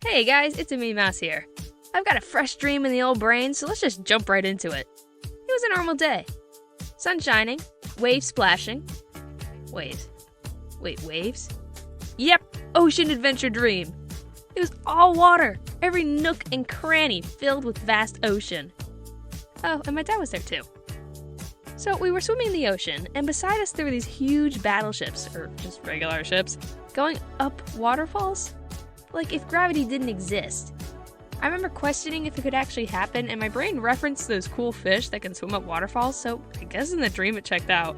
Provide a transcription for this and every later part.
Hey guys, it's me Mouse here. I've got a fresh dream in the old brain, so let's just jump right into it. It was a normal day. Sun shining, waves splashing. Wait, waves? Yep, ocean adventure dream. It was all water, every nook and cranny filled with vast ocean. Oh, and my dad was there too. So we were swimming in the ocean, and beside us there were these huge battleships, or just regular ships, going up waterfalls. Like if gravity didn't exist. I remember questioning if it could actually happen, and my brain referenced those cool fish that can swim up waterfalls, so I guess in the dream it checked out.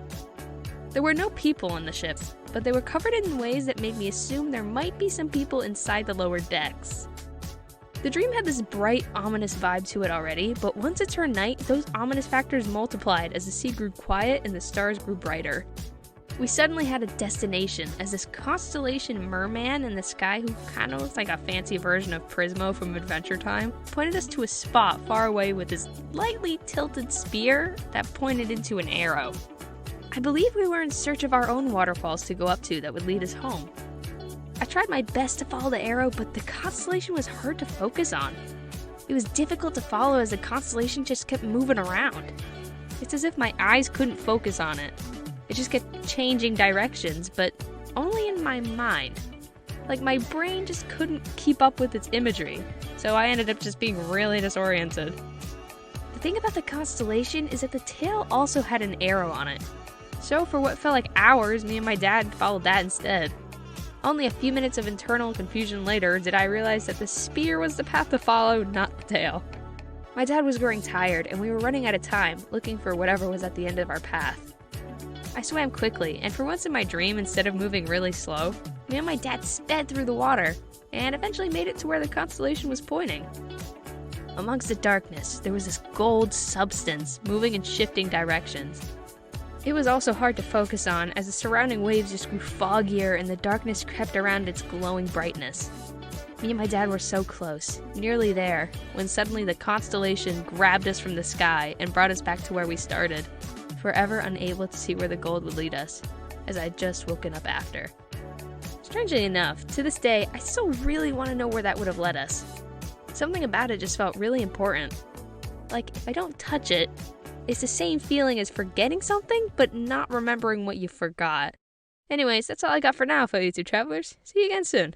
There were no people on the ships, but they were covered in ways that made me assume there might be some people inside the lower decks. The dream had this bright, ominous vibe to it already, but once it turned night, those ominous factors multiplied as the sea grew quiet and the stars grew brighter. We suddenly had a destination as this constellation merman in the sky, who kind of looks like a fancy version of Prismo from Adventure Time, pointed us to a spot far away with this lightly tilted spear that pointed into an arrow. I believe we were in search of our own waterfalls to go up to that would lead us home. I tried my best to follow the arrow, but the constellation was hard to focus on. It was difficult to follow as the constellation just kept moving around. It's as if my eyes couldn't focus on it. It just kept changing directions, but only in my mind. Like my brain just couldn't keep up with its imagery, so I ended up just being really disoriented. The thing about the constellation is that the tail also had an arrow on it. So for what felt like hours, me and my dad followed that instead. Only a few minutes of internal confusion later did I realize that the spear was the path to follow, not the tail. My dad was growing tired, and we were running out of time, looking for whatever was at the end of our path. I swam quickly, and for once in my dream, instead of moving really slow, me and my dad sped through the water, and eventually made it to where the constellation was pointing. Amongst the darkness, there was this gold substance moving in shifting directions. It was also hard to focus on, as the surrounding waves just grew foggier and the darkness crept around its glowing brightness. Me and my dad were so close, nearly there, when suddenly the constellation grabbed us from the sky and brought us back to where we started, forever unable to see where the gold would lead us, as I had just woken up after. Strangely enough, to this day, I still really want to know where that would have led us. Something about it just felt really important. Like, if I don't touch it, it's the same feeling as forgetting something, but not remembering what you forgot. Anyways, that's all I got for now, fellow YouTube travelers. See you again soon.